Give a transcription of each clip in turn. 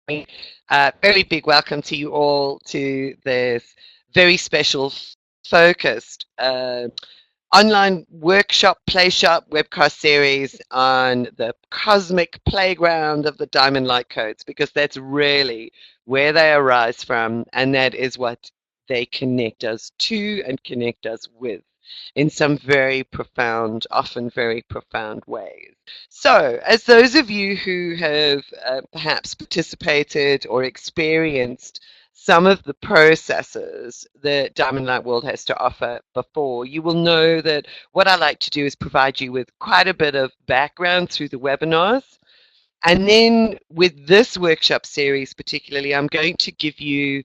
Very big welcome to you all to this very special, focused online workshop, play shop, webcast series on the cosmic playground of the Diamond Light Codes, because that's really where they arise from, and that is what they connect us to and connect us with in some very profound, often very profound ways. So, as those of you who have perhaps participated or experienced some of the processes that Diamond Light World has to offer before, you will know that what I like to do is provide you with quite a bit of background through the webinars. And then with this workshop series particularly, I'm going to give you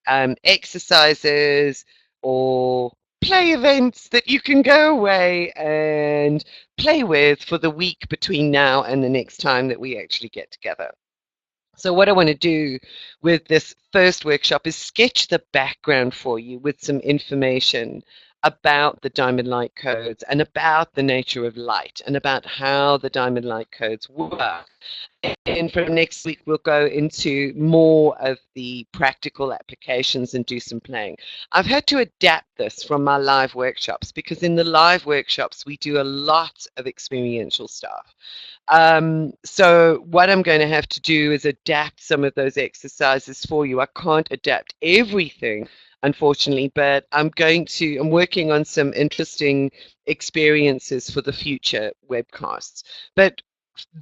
exercises or play events that you can go away and play with for the week between now and the next time that we actually get together. So what I want to do with this first workshop is sketch the background for you with some information about the Diamond Light Codes and about the nature of light and about how the Diamond Light Codes work. And from next week, we'll go into more of the practical applications and do some playing. I've had to adapt this from my live workshops because in the live workshops, we do a lot of experiential stuff. So what I'm going to have to do is adapt some of those exercises for you. I can't adapt everything, unfortunately, but I'm working on some interesting experiences for the future webcasts. But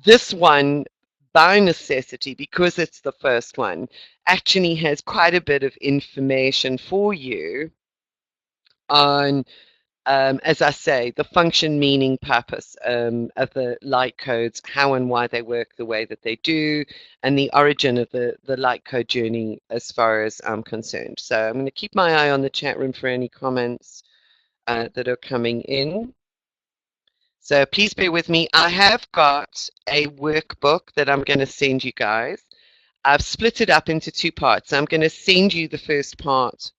this one, by necessity, because it's the first one, actually has quite a bit of information for you on as I say, the function, meaning, purpose of the light codes, how and why they work the way that they do, and the origin of the light code journey as far as I'm concerned. So I'm going to keep my eye on the chat room for any comments that are coming in. So please bear with me. I have got a workbook that I'm going to send you guys. I've split it up into two parts. I'm going to send you the first part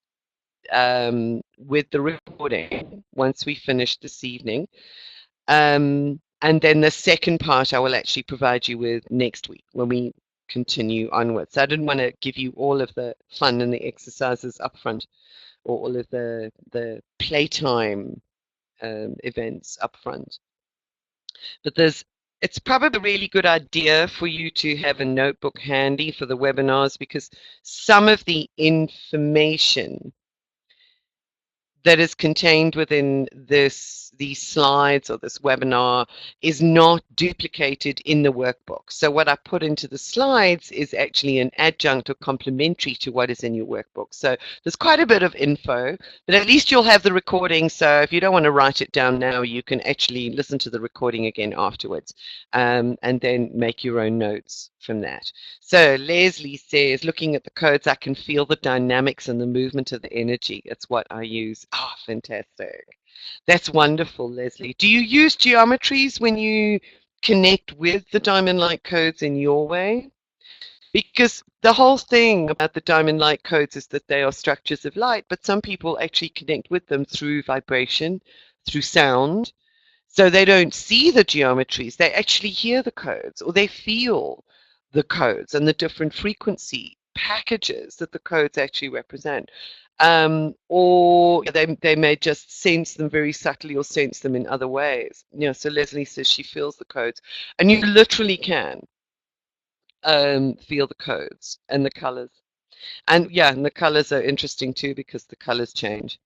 with the recording once we finish this evening. And then the second part I will actually provide you with next week when we continue onwards. So I didn't want to give you all of the fun and the exercises up front or all of the playtime events up front. But it's probably a really good idea for you to have a notebook handy for the webinars because some of the information that is contained within these slides or this webinar is not duplicated in the workbook. So what I put into the slides is actually an adjunct or complementary to what is in your workbook. So there's quite a bit of info, but at least you'll have the recording. So if you don't want to write it down now, you can actually listen to the recording again afterwards and then make your own notes from that. So Leslie says, looking at the codes, I can feel the dynamics and the movement of the energy. It's what I use. Oh, fantastic. That's wonderful, Leslie. Do you use geometries when you connect with the Diamond Light Codes in your way? Because the whole thing about the Diamond Light Codes is that they are structures of light, but some people actually connect with them through vibration, through sound. So they don't see the geometries, they actually hear the codes or they feel the codes and the different frequency packages that the codes actually represent. Or they may just sense them very subtly or sense them in other ways. So Leslie says she feels the codes. And you literally can feel the codes and the colors. And yeah, and the colors are interesting too because the colors change.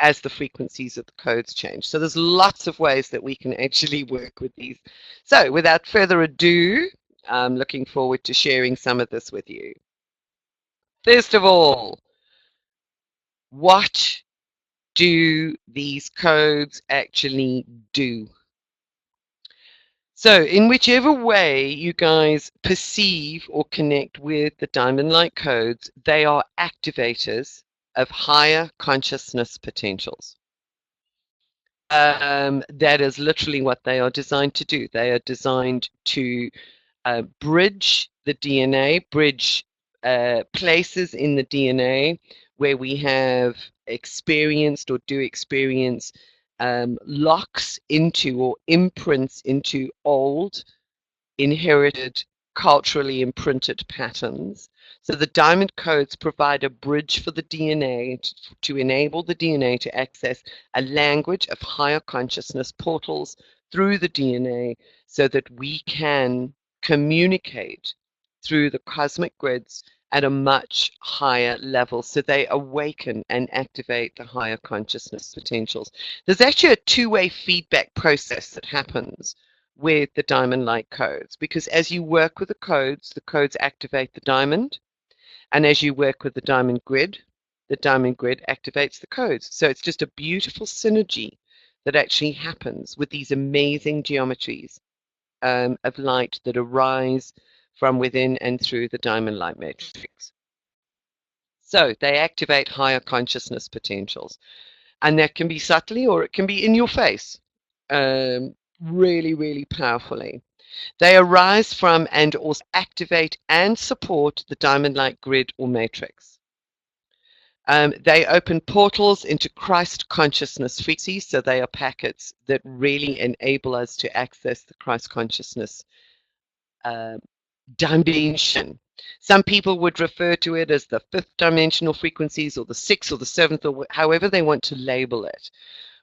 As the frequencies of the codes change. So there's lots of ways that we can actually work with these. So without further ado, I'm looking forward to sharing some of this with you. First of all, what do these codes actually do? So in whichever way you guys perceive or connect with the Diamond Light Codes, they are activators of higher consciousness potentials. That is literally what they are designed to do. They are designed to bridge the DNA, bridge places in the DNA where we have experienced or do experience locks into or imprints into old, inherited culturally imprinted patterns. So the diamond codes provide a bridge for the DNA to enable the DNA to access a language of higher consciousness portals through the DNA so that we can communicate through the cosmic grids at a much higher level. So they awaken and activate the higher consciousness potentials. There's actually a two-way feedback process that happens with the diamond light codes, because as you work with the codes activate the diamond, and as you work with the diamond grid activates the codes. So it's just a beautiful synergy that actually happens with these amazing geometries of light that arise from within and through the diamond light matrix. So they activate higher consciousness potentials, and that can be subtly or it can be in your face, really, really powerfully. They arise from and also activate and support the diamond light grid or matrix. They open portals into Christ consciousness frequencies, so they are packets that really enable us to access the Christ consciousness dimension. Some people would refer to it as the fifth dimensional frequencies or the sixth or the seventh, or however they want to label it.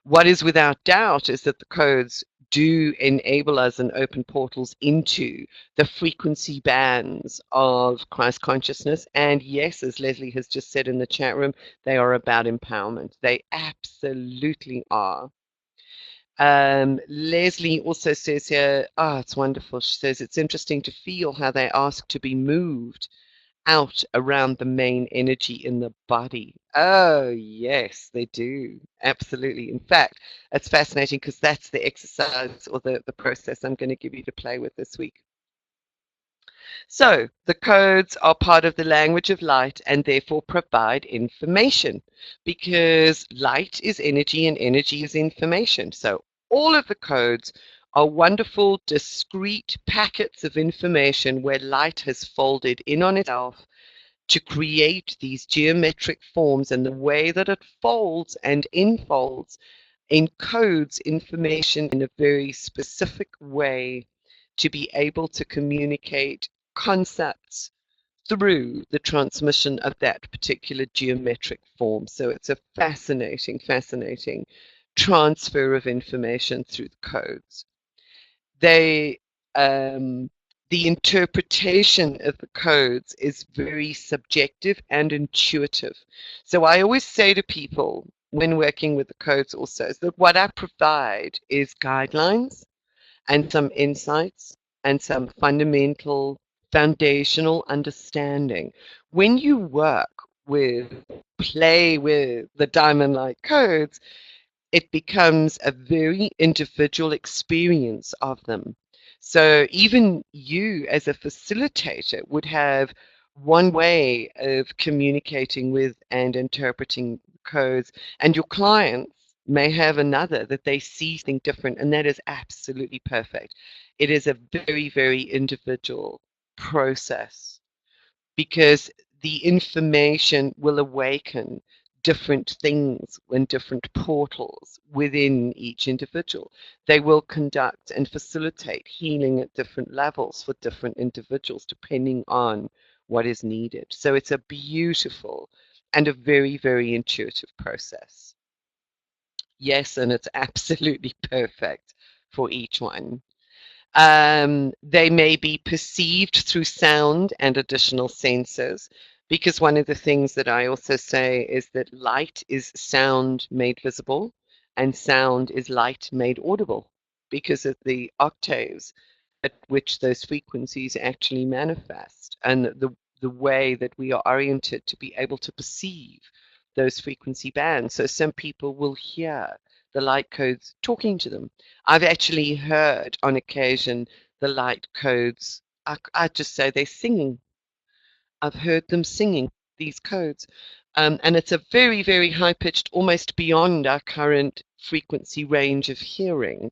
What is without doubt is that the codes do enable us and open portals into the frequency bands of Christ consciousness. And yes, as Leslie has just said in the chat room, they are about empowerment. They absolutely are. Leslie also says here, it's wonderful. She says it's interesting to feel how they ask to be moved out around the main energy in the body. Oh, yes, they do. Absolutely. In fact, it's fascinating because that's the exercise or the process I'm going to give you to play with this week. So the codes are part of the language of light and therefore provide information, because light is energy and energy is information. So all of the codes are wonderful, discrete packets of information where light has folded in on itself to create these geometric forms, and the way that it folds and enfolds encodes information in a very specific way to be able to communicate concepts through the transmission of that particular geometric form. So it's a fascinating, fascinating transfer of information through the codes. The interpretation of the codes is very subjective and intuitive. So I always say to people when working with the codes also is that what I provide is guidelines and some insights and some fundamental foundational understanding. When you play with the diamond light codes, it becomes a very individual experience of them. So even you as a facilitator would have one way of communicating with and interpreting codes, and your clients may have another that they see things different, and that is absolutely perfect. It is a very, very individual process, because the information will awaken different things and different portals within each individual. They will conduct and facilitate healing at different levels for different individuals depending on what is needed. So it's a beautiful and a very, very intuitive process. Yes, and it's absolutely perfect for each one. They may be perceived through sound and additional senses, because one of the things that I also say is that light is sound made visible and sound is light made audible, because of the octaves at which those frequencies actually manifest, and the way that we are oriented to be able to perceive those frequency bands. So some people will hear the light codes talking to them. I've actually heard on occasion the light codes, I just say they're singing. I've heard them singing these codes. And it's a very, very high pitched, almost beyond our current frequency range of hearing,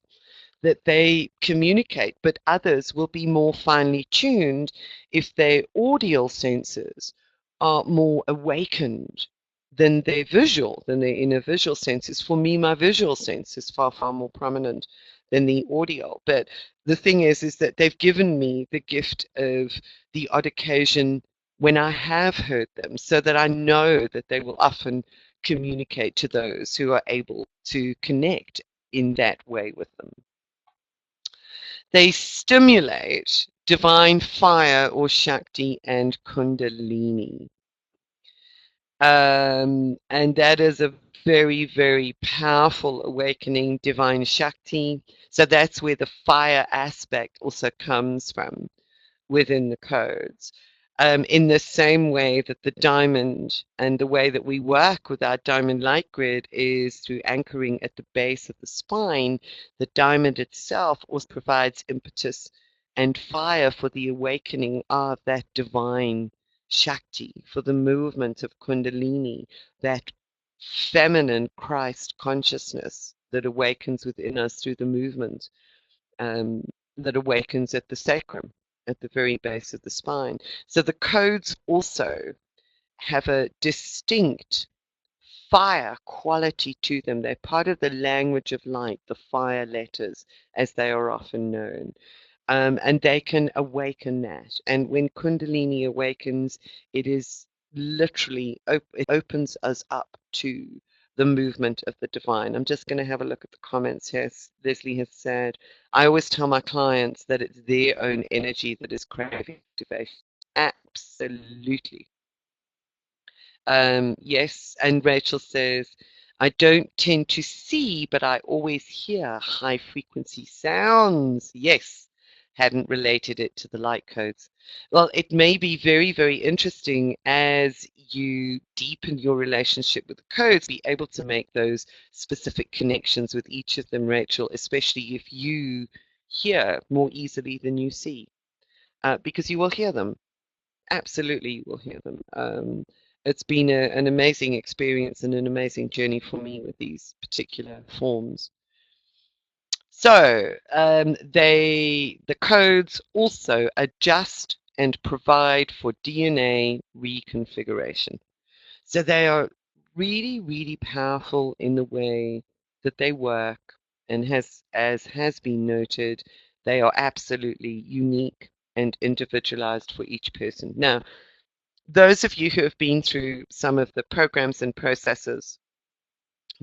that they communicate, but others will be more finely tuned if their audio senses are more awakened than their inner visual senses. For me, my visual sense is far, far more prominent than the audio. But the thing is that they've given me the gift of the odd occasion when I have heard them, so that I know that they will often communicate to those who are able to connect in that way with them. They stimulate divine fire or Shakti and Kundalini. And that is a very, very powerful awakening, divine Shakti. So that's where the fire aspect also comes from within the codes. In the same way that the diamond and the way that we work with our diamond light grid is through anchoring at the base of the spine, the diamond itself also provides impetus and fire for the awakening of that divine Shakti, for the movement of Kundalini, that feminine Christ consciousness that awakens within us through the movement, um, that awakens at the sacrum, at the very base of the spine. So the codes also have a distinct fire quality to them. They're part of the language of light, the fire letters, as they are often known. And they can awaken that. And when Kundalini awakens, it is literally, it opens us up to the movement of the divine. I'm just going to have a look at the comments here. Leslie has said, I always tell my clients that it's their own energy that is craving activation. Absolutely. Yes, and Rachel says, I don't tend to see, but I always hear high frequency sounds. Yes, hadn't related it to the light codes. Well, it may be very, very interesting as you deepen your relationship with the codes, be able to make those specific connections with each of them, Rachel, especially if you hear more easily than you see, because you will hear them. Absolutely, you will hear them. It's been an amazing experience and an amazing journey for me with these particular forms. So the codes also adjust and provide for DNA reconfiguration. So they are really, really powerful in the way that they work, and as has been noted, they are absolutely unique and individualized for each person. Now, those of you who have been through some of the programs and processes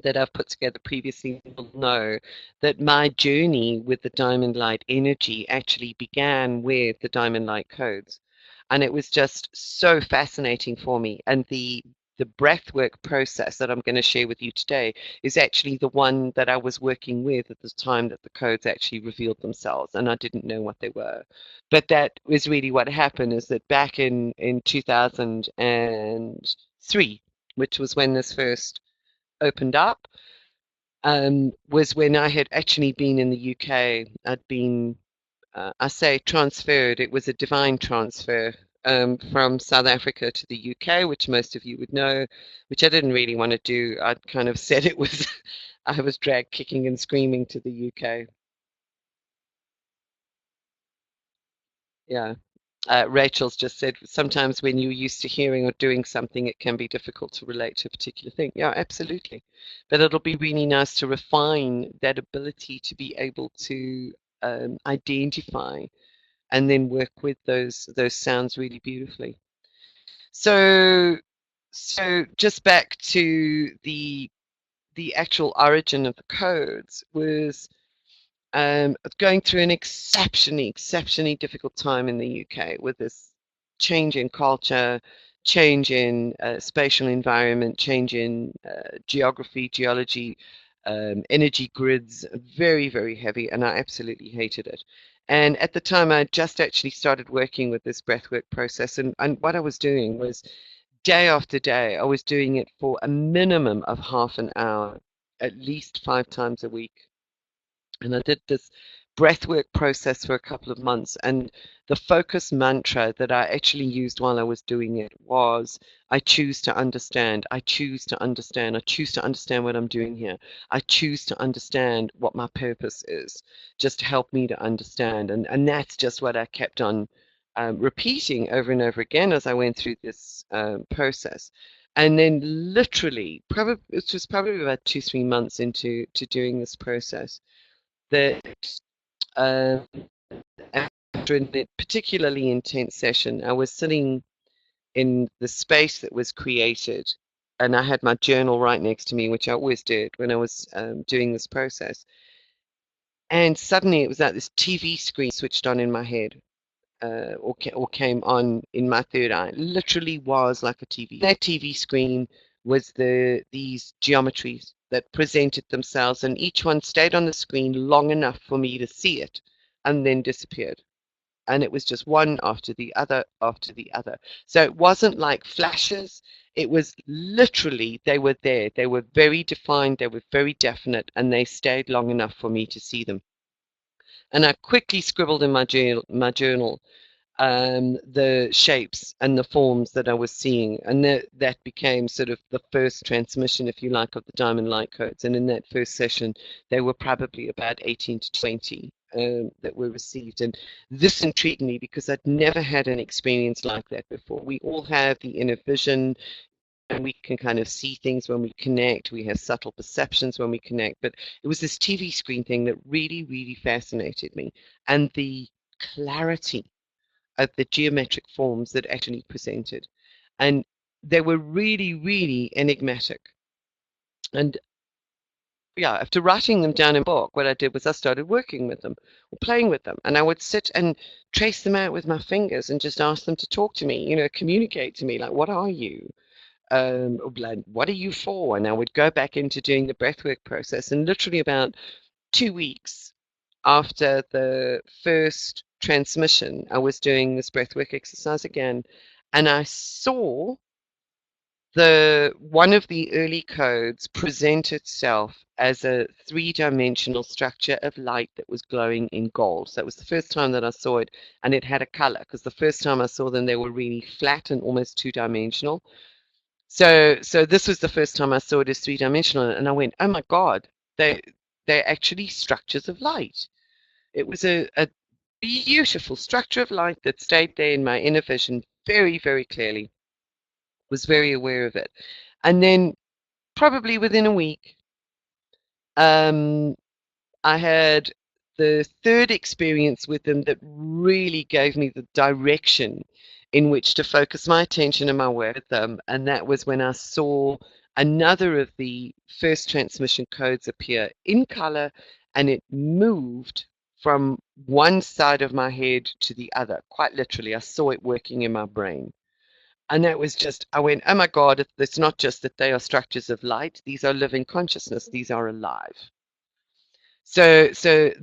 that I've put together previously will know that my journey with the Diamond Light energy actually began with the Diamond Light codes. And it was just so fascinating for me. And the breathwork process that I'm going to share with you today is actually the one that I was working with at the time that the codes actually revealed themselves, and I didn't know what they were. But that was really what happened, is that back in 2003, which was when this first opened up, was when I had actually been in the UK. I'd been, I say transferred, it was a divine transfer from South Africa to the UK, which most of you would know, which I didn't really want to do. I'd kind of said it was, I was dragged kicking and screaming to the UK. Yeah. Rachel's just said sometimes when you're used to hearing or doing something, it can be difficult to relate to a particular thing. Yeah, absolutely. But it'll be really nice to refine that ability to be able to identify and then work with those sounds really beautifully. So just back to the actual origin of the codes was going through an exceptionally difficult time in the UK with this change in culture, change in spatial environment, change in geography, geology, energy grids, very, very heavy, and I absolutely hated it. And at the time, I just actually started working with this breathwork process, and what I was doing was day after day, I was doing it for a minimum of half an hour, at least 5 times a week. And I did this breathwork process for a couple of months. And the focus mantra that I actually used while I was doing it was, I choose to understand. I choose to understand. I choose to understand what I'm doing here. I choose to understand what my purpose is. Just help me to understand. And that's just what I kept on repeating over and over again as I went through this process. And then literally, probably it was probably about 2, 3 months into doing this process, that um, after a particularly intense session, I was sitting in the space that was created, and I had my journal right next to me, which I always did when I was doing this process. And suddenly it was like this TV screen switched on in my head, or came on in my third eye. It literally was like a TV. That TV screen was these geometries that presented themselves, and each one stayed on the screen long enough for me to see it, and then disappeared. And it was just one after the other after the other. So it wasn't like flashes. It was literally, they were there. They were very defined. They were very definite, and they stayed long enough for me to see them. And I quickly scribbled in my journal the shapes and the forms that I was seeing, and that became sort of the first transmission, if you like, of the diamond light codes. And in that first session, there were probably about 18 to 20 that were received. And this intrigued me because I'd never had an experience like that before. We all have the inner vision, and we can kind of see things when we connect. We have subtle perceptions when we connect. But it was this TV screen thing that really, really fascinated me. And the clarity of the geometric forms that actually presented. And they were really, really enigmatic. And yeah, after writing them down in a book, what I did was I started working with them or playing with them. And I would sit and trace them out with my fingers and just ask them to talk to me, communicate to me, like, what are you? Like, what are you for? And I would go back into doing the breathwork process. And literally about 2 weeks after the first transmission, I was doing this breathwork exercise again, and I saw the one of the early codes present itself as a three-dimensional structure of light that was glowing in gold. So that was the first time that I saw it, and it had a color, because the first time I saw them, they were really flat and almost two-dimensional. So this was the first time I saw it as three-dimensional, and I went, oh my God, they're actually structures of light. It was a beautiful structure of light that stayed there in my inner vision very, very clearly, was very aware of it. And then probably within a week, um, I had the third experience with them that really gave me the direction in which to focus my attention and my work with them. And that was when I saw another of the first transmission codes appear in color, and it moved from one side of my head to the other. Quite literally, I saw it working in my brain. And that was just, I went, oh my God, it's not just that they are structures of light, these are living consciousness, these are alive. So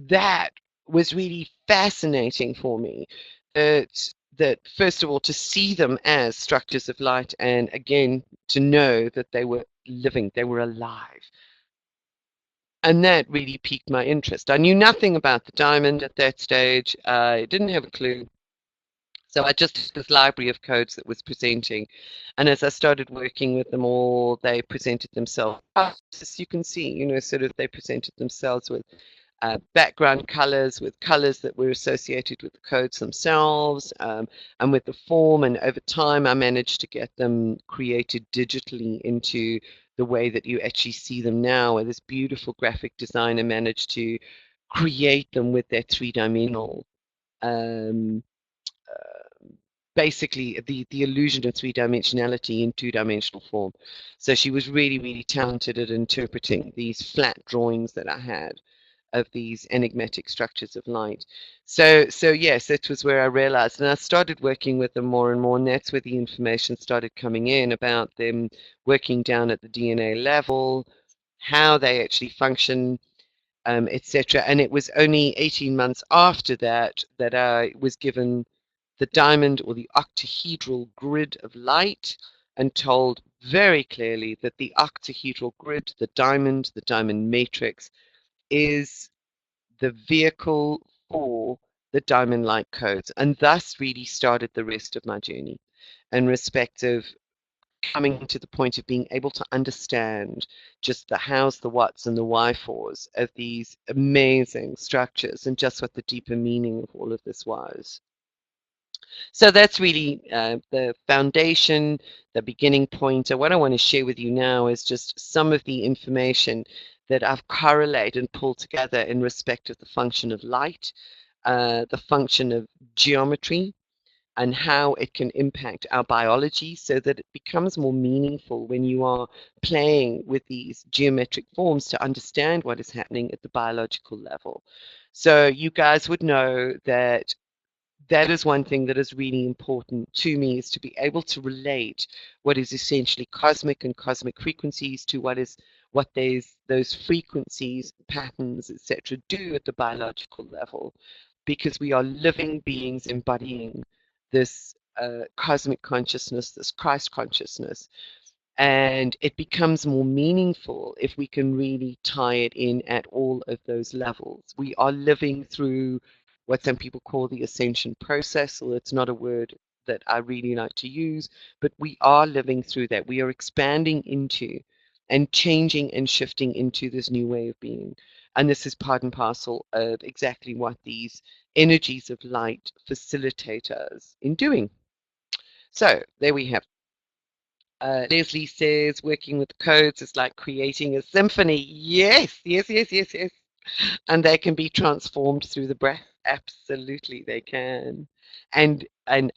that was really fascinating for me. That first of all, to see them as structures of light, and again to know that they were living, they were alive. And that really piqued my interest. I knew nothing about the diamond at that stage. I didn't have a clue. So I just had this library of codes that was presenting. And as I started working with them all, they presented themselves. As you can see, sort of they presented themselves with background colors, with colors that were associated with the codes themselves, and with the form. And over time, I managed to get them created digitally into the way that you actually see them now, where this beautiful graphic designer managed to create them with their three-dimensional um, basically the illusion of three-dimensionality in two-dimensional form. So she was really, really talented at interpreting these flat drawings that I had of these enigmatic structures of light. So yes, that was where I realized, and I started working with them more and more, and that's where the information started coming in about them working down at the DNA level, how they actually function, etc. And it was only 18 months after that that I was given the diamond, or the octahedral grid of light, and told very clearly that the octahedral grid, the diamond matrix, is the vehicle for the diamond light codes, and thus really started the rest of my journey in respect of coming to the point of being able to understand just the hows, the whats, and the why fors of these amazing structures, and just what the deeper meaning of all of this was. So that's really the foundation, the beginning point. So what I want to share with you now is just some of the information that I've correlated and pulled together in respect of the function of light, the function of geometry, and how it can impact our biology so that it becomes more meaningful when you are playing with these geometric forms to understand what is happening at the biological level. So you guys would know that that is one thing that is really important to me, is to be able to relate what is essentially cosmic and cosmic frequencies to what those frequencies, patterns, etc., do at the biological level, because we are living beings embodying this cosmic consciousness, this Christ consciousness, and it becomes more meaningful if we can really tie it in at all of those levels. We are living through what some people call the ascension process, or it's not a word that I really like to use, but we are living through that. We are expanding into and changing and shifting into this new way of being. And this is part and parcel of exactly what these energies of light facilitate us in doing. So there we have. Leslie says working with codes is like creating a symphony. Yes, yes, yes, yes, yes. And they can be transformed through the breath. Absolutely, they can. And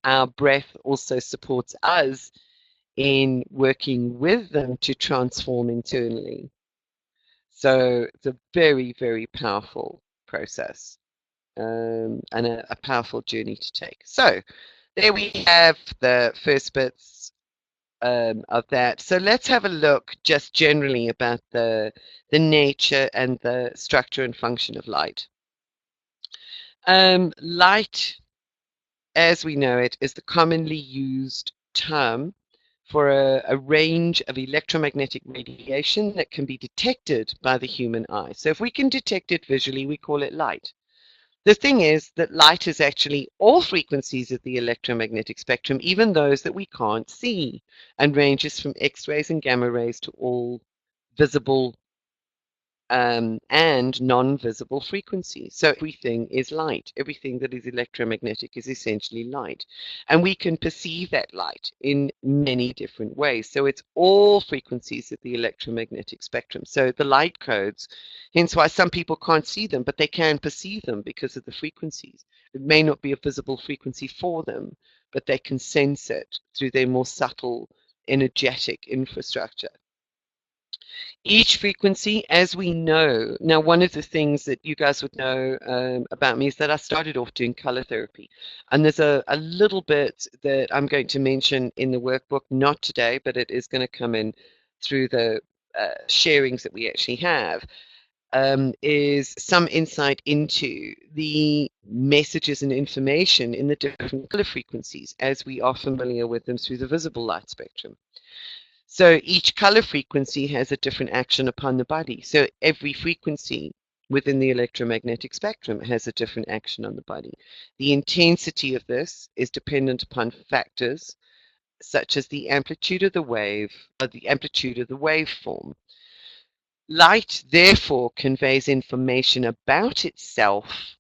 our breath also supports us in working with them to transform internally. So it's a very, very powerful process, and a powerful journey to take. So there we have the first bits of that. So let's have a look just generally about the nature and the structure and function of light. Light, as we know it, is the commonly used term for a range of electromagnetic radiation that can be detected by the human eye. So if we can detect it visually, we call it light. The thing is that light is actually all frequencies of the electromagnetic spectrum, even those that we can't see, and ranges from X-rays and gamma rays to all visible and non-visible frequencies. So everything is light. Everything that is electromagnetic is essentially light. And we can perceive that light in many different ways. So it's all frequencies of the electromagnetic spectrum. So the light codes, hence why some people can't see them, but they can perceive them because of the frequencies. It may not be a visible frequency for them, but they can sense it through their more subtle energetic infrastructure. Each frequency, as we know, now one of the things that you guys would know about me is that I started off doing color therapy. And there's a little bit that I'm going to mention in the workbook, not today, but it is going to come in through the sharings that we actually have, is some insight into the messages and information in the different color frequencies as we are familiar with them through the visible light spectrum. So each color frequency has a different action upon the body. So every frequency within the electromagnetic spectrum has a different action on the body. The intensity of this is dependent upon factors such as the amplitude of the wave, or the amplitude of the waveform. Light, therefore, conveys information about itself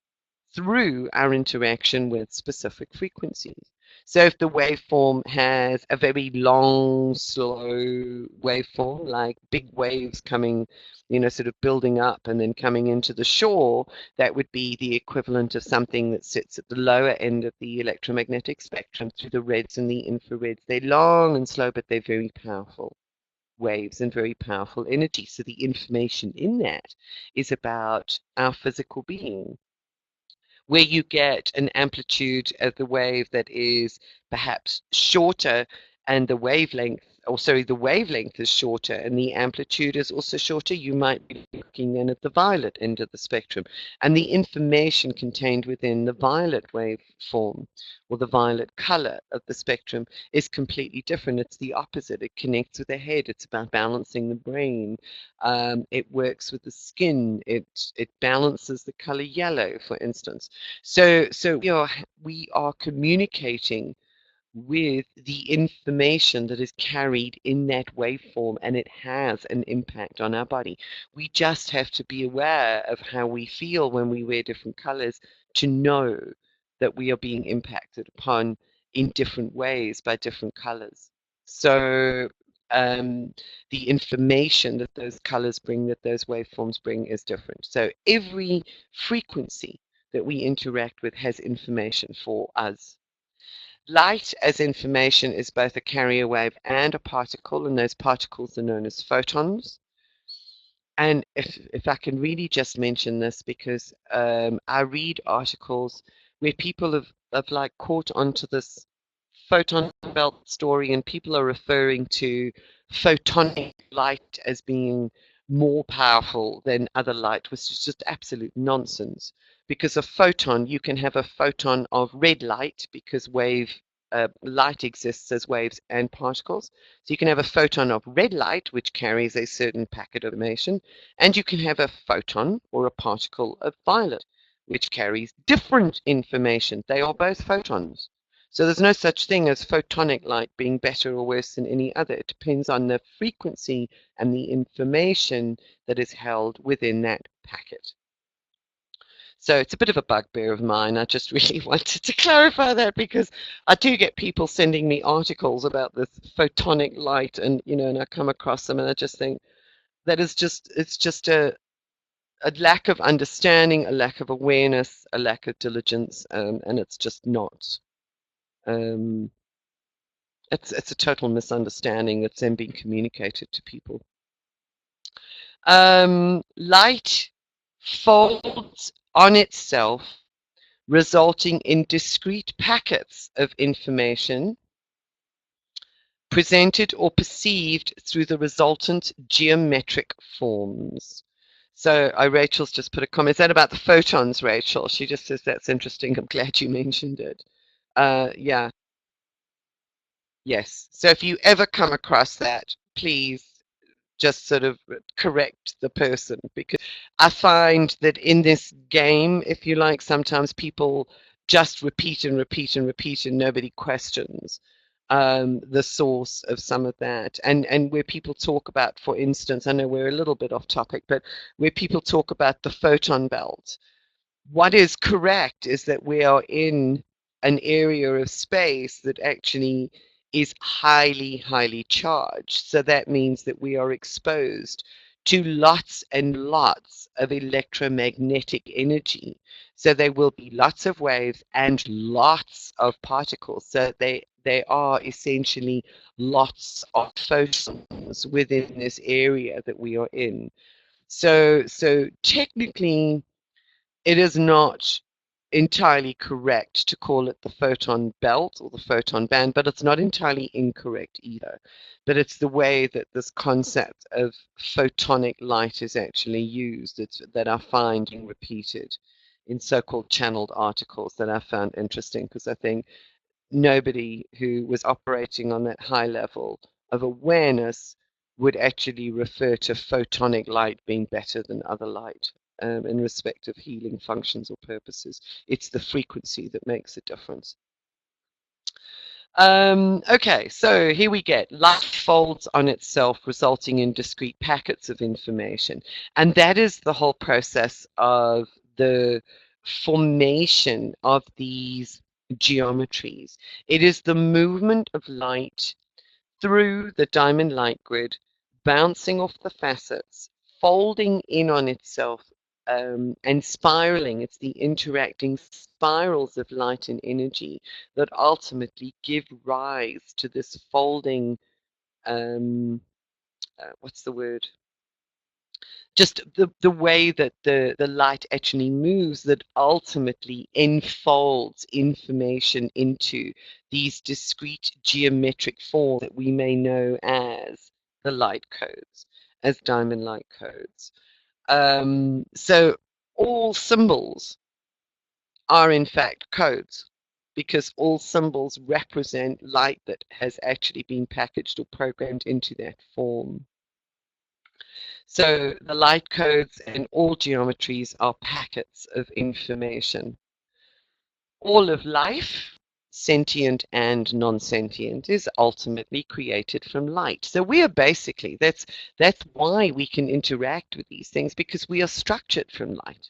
through our interaction with specific frequencies. So if the waveform has a very long, slow waveform, like big waves coming, sort of building up and then coming into the shore, that would be the equivalent of something that sits at the lower end of the electromagnetic spectrum through the reds and the infrareds. They're long and slow, but they're very powerful waves and very powerful energy. So the information in that is about our physical being, where you get an amplitude of the wave that is perhaps shorter, and the wavelength, or sorry, the wavelength is shorter and the amplitude is also shorter, you might be looking then at the violet end of the spectrum. And the information contained within the violet waveform, or the violet color of the spectrum, is completely different. It's the opposite. It connects with the head. It's about balancing the brain. It works with the skin. It balances the color yellow, for instance. So we are communicating with the information that is carried in that waveform, and it has an impact on our body. We just have to be aware of how we feel when we wear different colors to know that we are being impacted upon in different ways by different colors. So the information that those colors bring, that those waveforms bring, is different. So every frequency that we interact with has information for us. Light as information is both a carrier wave and a particle, and those particles are known as photons. And if I can really just mention this, because I read articles where people have like caught onto this photon belt story, and people are referring to photonic light as being more powerful than other light, which is just absolute nonsense. Because a photon, you can have a photon of red light, because light exists as waves and particles. So you can have a photon of red light, which carries a certain packet of information, and you can have a photon or a particle of violet, which carries different information. They are both photons. So there's no such thing as photonic light being better or worse than any other. It depends on the frequency and the information that is held within that packet. So it's a bit of a bugbear of mine. I just really wanted to clarify that, because I do get people sending me articles about this photonic light, and and I come across them and I just think that it's just a lack of understanding, a lack of awareness, a lack of diligence, and it's just not. Um, it's a total misunderstanding that's then being communicated to people. Light folds on itself, resulting in discrete packets of information presented or perceived through the resultant geometric forms. So Rachel's just put a comment. Is that about the photons, Rachel? She just says that's interesting. I'm glad you mentioned it. Yeah, yes. So if you ever come across that, please just sort of correct the person, because I find that in this game, if you like, sometimes people just repeat and repeat and repeat, and nobody questions the source of some of that. And where people talk about, for instance, I know we're a little bit off topic, but where people talk about the photon belt, what is correct is that we are in an area of space that actually is highly, highly charged. So that means that we are exposed to lots and lots of electromagnetic energy. So there will be lots of waves and lots of particles. So they are essentially lots of photons within this area that we are in. So technically, it is not entirely correct to call it the photon belt or the photon band, but it's not entirely incorrect either. But it's the way that this concept of photonic light is actually used that I find being repeated in so-called channeled articles that I found interesting, because I think nobody who was operating on that high level of awareness would actually refer to photonic light being better than other light in respect of healing functions or purposes. It's the frequency that makes a difference. Okay, so here we get light folds on itself, resulting in discrete packets of information. And that is the whole process of the formation of these geometries. It is the movement of light through the diamond light grid, bouncing off the facets, folding in on itself, and spiraling. It's the interacting spirals of light and energy that ultimately give rise to this folding. What's the word? Just the way that the light actually moves, that ultimately enfolds information into these discrete geometric forms that we may know as the light codes, as diamond light codes. So all symbols are in fact codes, because all symbols represent light that has actually been packaged or programmed into that form. So the light codes and all geometries are packets of information. All of life, sentient and non-sentient, is ultimately created from light. So we are basically, that's why we can interact with these things, because we are structured from light.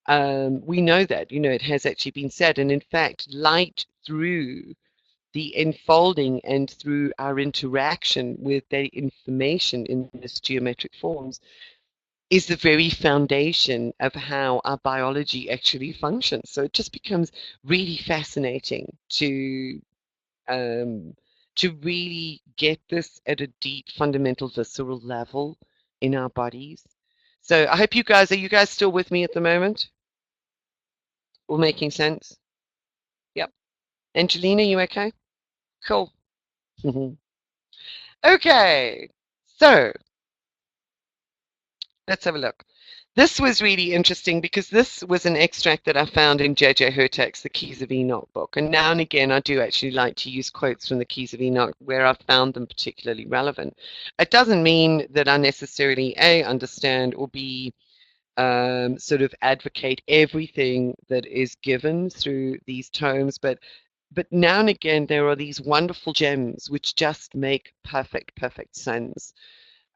We know that, it has actually been said. And in fact, light through the enfolding and through our interaction with the information in this geometric forms is the very foundation of how our biology actually functions. So it just becomes really fascinating um, to really get this at a deep, fundamental, visceral level in our bodies. So I hope are you guys still with me at the moment? All making sense? Yep. Angelina, you okay? Cool. Okay. So let's have a look. This was really interesting because this was an extract that I found in J.J. Hurtak's The Keys of Enoch book. And now and again, I do actually like to use quotes from The Keys of Enoch where I've found them particularly relevant. It doesn't mean that I necessarily, A, understand or B, sort of advocate everything that is given through these tomes, but now and again there are these wonderful gems which just make perfect sense.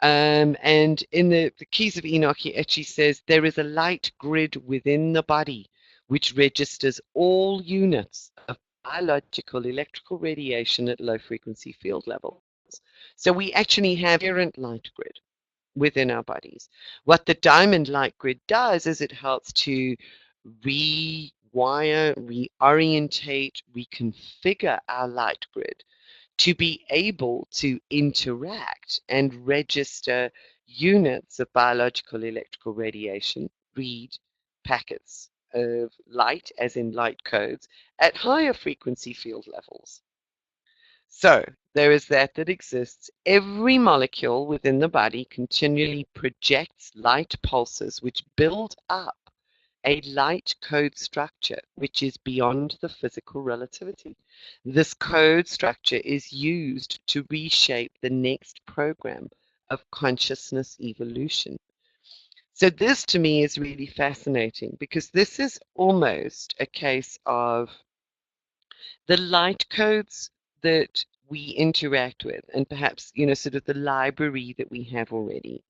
And in the Keys of Enoch, he actually says there is a light grid within the body which registers all units of biological electrical radiation at low frequency field levels. So we actually have inherent light grid within our bodies. What the diamond light grid does is it helps to rewire, reorientate, reconfigure our light grid to be able to interact and register units of biological electrical radiation, read packets of light, as in light codes, at higher frequency field levels. So there is that exists. Every molecule within the body continually projects light pulses which build up a light code structure which is beyond the physical relativity. This code structure is used to reshape the next program of consciousness evolution. So this to me is really fascinating because this is almost a case of the light codes that we interact with, and perhaps, sort of the library that we have already,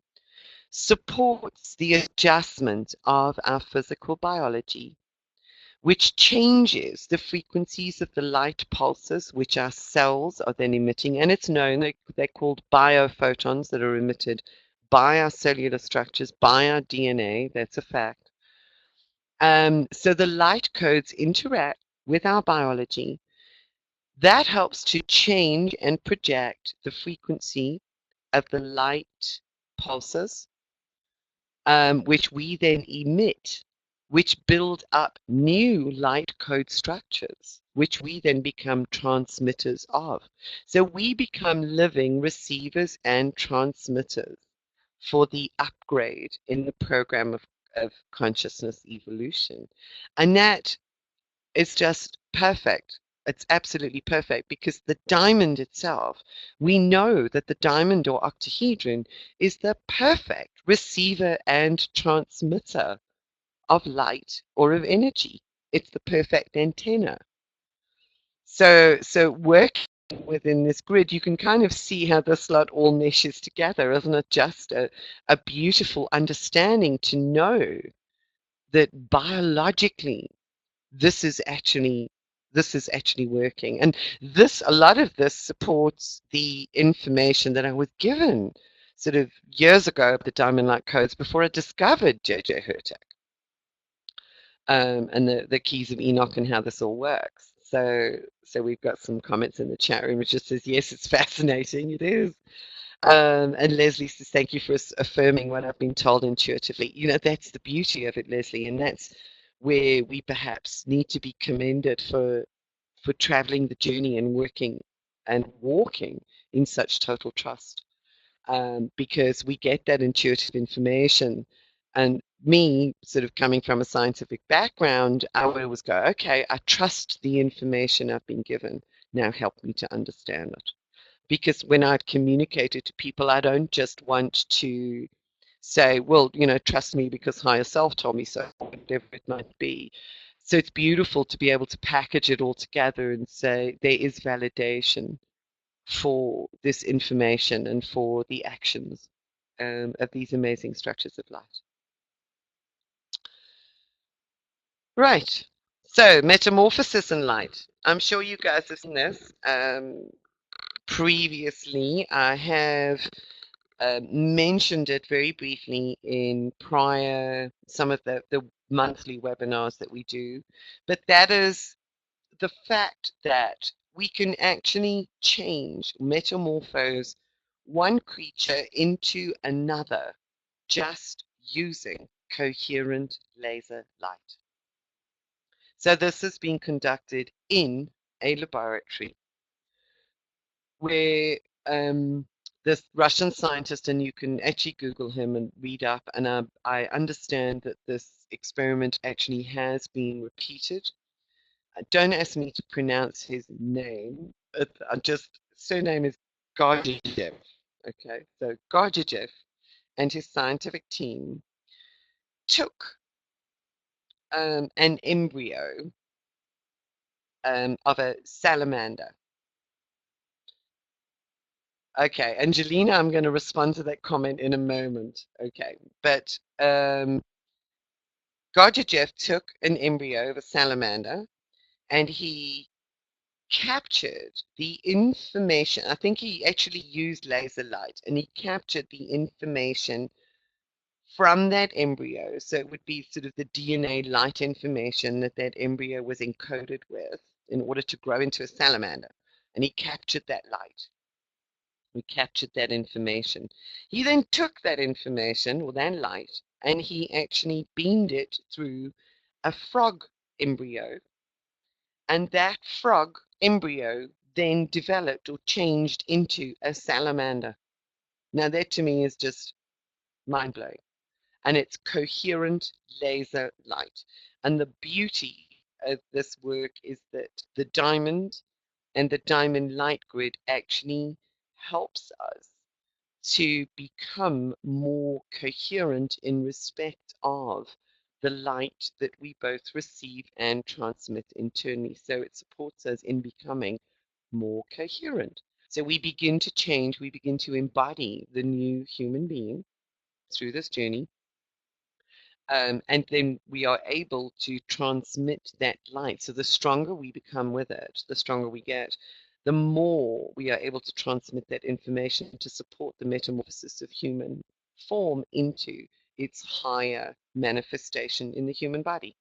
supports the adjustment of our physical biology, which changes the frequencies of the light pulses which our cells are then emitting. And it's known that they're called biophotons that are emitted by our cellular structures, by our DNA. That's a fact. So the light codes interact with our biology. That helps to change and project the frequency of the light pulses, which we then emit, which build up new light code structures, which we then become transmitters of. So we become living receivers and transmitters for the upgrade in the program of consciousness evolution. And that is just perfect. It's absolutely perfect because the diamond itself, we know that the diamond or octahedron is the perfect receiver and transmitter of light or of energy. It's the perfect antenna. So working within this grid, you can kind of see how this lot all meshes together. Isn't it just a beautiful understanding to know that biologically this is actually working, and this a lot of this supports the information that I was given sort of years ago of the diamond light codes before I discovered JJ Hurtak, and the keys of Enoch and how this all works. So we've got some comments in the chat room which just says yes, it's fascinating. It is. And Leslie says, thank you for affirming what I've been told intuitively. That's the beauty of it, Leslie, and that's where we perhaps need to be commended for traveling the journey and working and walking in such total trust, because we get that intuitive information. And me, sort of coming from a scientific background, I would always go, okay, I trust the information I've been given. Now help me to understand it, because when I communicate it to people, I don't just want to say, well, trust me because higher self told me so, whatever it might be. So it's beautiful to be able to package it all together and say there is validation for this information and for the actions of these amazing structures of light. Right. So, metamorphosis in light. I'm sure you guys have seen this previously. I have mentioned it very briefly in prior some of the monthly webinars that we do, but that is the fact that we can actually change, metamorphose one creature into another just using coherent laser light. So this has been conducted in a laboratory where this Russian scientist, and you can actually Google him and read up, and I understand that this experiment actually has been repeated. Don't ask me to pronounce his name. I just surname is Gurdjieff. Okay, so Gurdjieff and his scientific team took an embryo of a salamander. Okay, Angelina, I'm going to respond to that comment in a moment. Okay, but Gurdjieff took an embryo of a salamander and he captured the information. I think he actually used laser light and he captured the information from that embryo. So it would be sort of the DNA light information that that embryo was encoded with in order to grow into a salamander. And he captured that light. We captured that information. He then took that information, or that light, and he actually beamed it through a frog embryo. And that frog embryo then developed or changed into a salamander. Now, that to me is just mind blowing. And it's coherent laser light. And the beauty of this work is that the diamond and the diamond light grid actually helps us to become more coherent in respect of the light that we both receive and transmit internally. So it supports us in becoming more coherent. So we begin to change, we begin to embody the new human being through this journey. And then we are able to transmit that light. So the stronger we become with it, the stronger we get, the more we are able to transmit that information to support the metamorphosis of human form into its higher manifestation in the human body.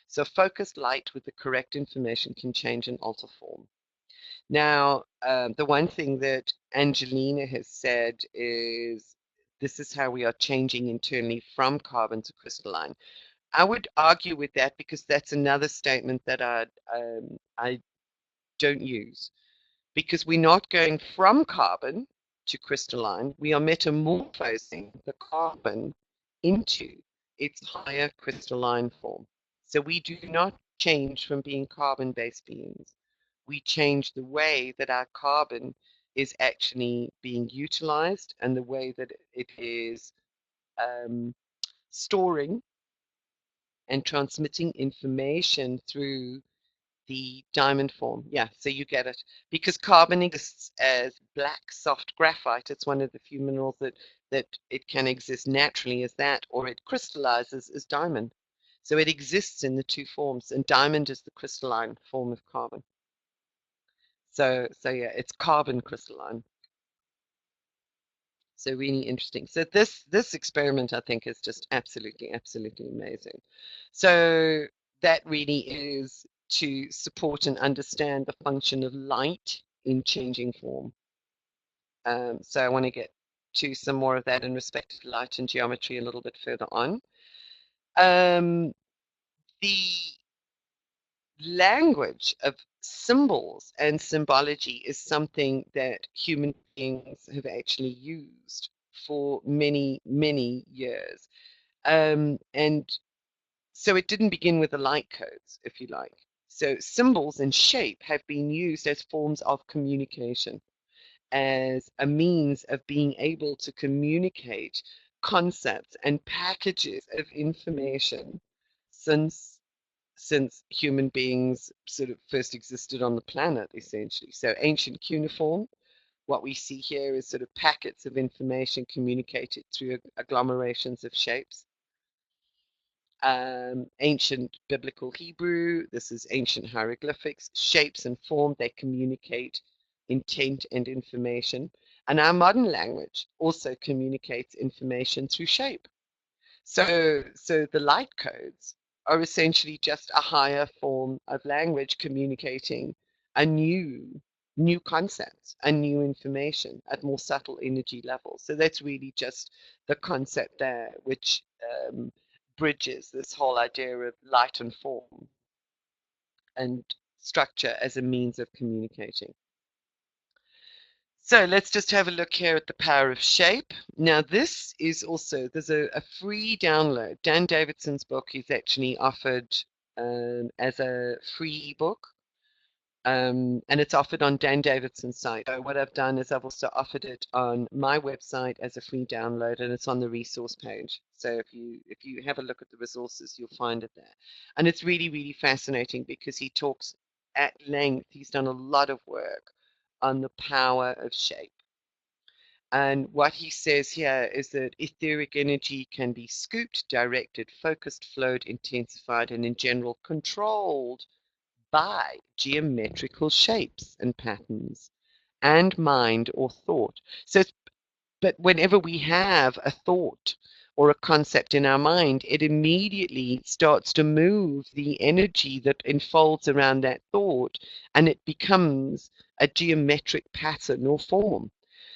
So focused light with the correct information can change and alter form. Now, the one thing that Angelina has said is this is how we are changing internally from carbon to crystalline. I would argue with that because that's another statement that I don't use because we're not going from carbon to crystalline, we are metamorphosing the carbon into its higher crystalline form. So we do not change from being carbon-based beings. We change the way that our carbon is actually being utilized and the way that it is storing and transmitting information through the diamond form. Yeah, so you get it. Because carbon exists as black soft graphite. It's one of the few minerals that it can exist naturally as that, or it crystallizes as diamond. So it exists in the two forms, and diamond is the crystalline form of carbon. So yeah, it's carbon crystalline. So really interesting. So this experiment, I think, is just absolutely amazing. So that really is to support and understand the function of light in changing form. So I want to get to some more of that in respect to light and geometry a little bit further on. The language of symbols and symbology is something that human beings have actually used for many years. And so it didn't begin with the light codes, if you like. So symbols and shape have been used as forms of communication, as a means of being able to communicate concepts and packages of information since human beings sort of first existed on the planet, essentially. So ancient cuneiform, what we see here is sort of packets of information communicated through agglomerations of shapes. ancient biblical Hebrew. This is ancient hieroglyphics, shapes and form. They communicate intent and information. And our modern language also communicates information through shape. So the light codes are essentially just a higher form of language communicating a new concepts, a new information at more subtle energy levels. So that's really just the concept there, which bridges this whole idea of light and form and structure as a means of communicating. So let's just have a look here at the power of shape. Now this is also, there's a free download. Dan Davidson's book is actually offered as a free ebook. And it's offered on Dan Davidson's site. So what I've done is I've also offered it on my website as a free download, and it's on the resource page. So if you have a look at the resources, you'll find it there. And it's really, really fascinating because he talks at length. He's done a lot of work on the power of shape. And what he says here is that etheric energy can be scooped, directed, focused, flowed, intensified, and in general controlled by geometrical shapes and patterns and mind or thought. So, but whenever we have a thought or a concept in our mind, it immediately starts to move the energy that enfolds around that thought, and it becomes a geometric pattern or form.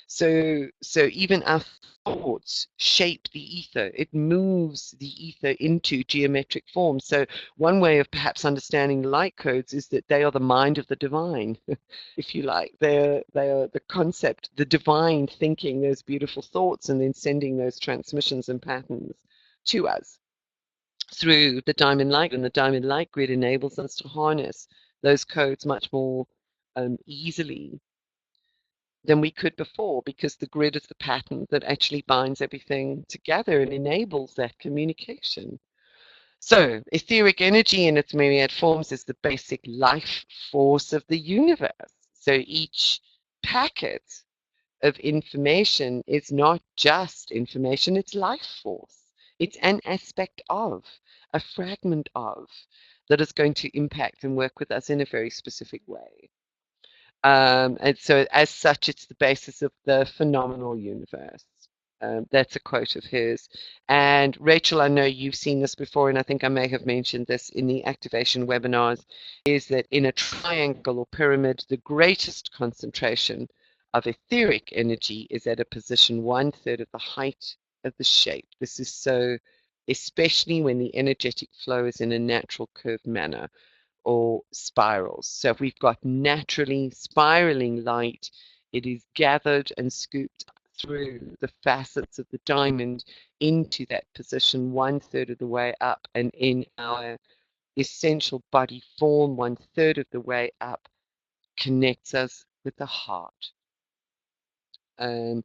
So even our thoughts shape the ether. It moves the ether into geometric form. So one way of perhaps understanding light codes is that they are the mind of the divine, if you like. They are the concept, the divine thinking those beautiful thoughts and then sending those transmissions and patterns to us through the diamond light. And the diamond light grid enables us to harness those codes much more easily than we could before, because the grid is the pattern that actually binds everything together and enables that communication. So, etheric energy in its myriad forms is the basic life force of the universe. So, each packet of information is not just information, it's life force. It's an aspect of, a fragment of, that is going to impact and work with us in a very specific way. And so, as such, it's the basis of the phenomenal universe. That's a quote of his. And Rachel, I know you've seen this before, and I think I may have mentioned this in the activation webinars, is that in a triangle or pyramid, the greatest concentration of etheric energy is at a position 1/3 of the height of the shape. This is so, especially when the energetic flow is in a natural curved manner or spirals. So if we've got naturally spiraling light, it is gathered and scooped through the facets of the diamond into that position 1/3 of the way up, and in our essential body form 1/3 of the way up connects us with the heart. And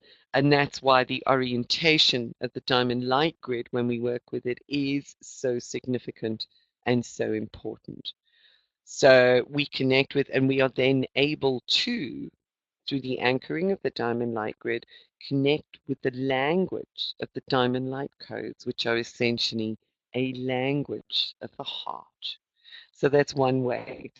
that's why the orientation of the diamond light grid when we work with it is so significant and so important. So we connect with, and we are then able to, through the anchoring of the diamond light grid, connect with the language of the diamond light codes, which are essentially a language of the heart. So that's one way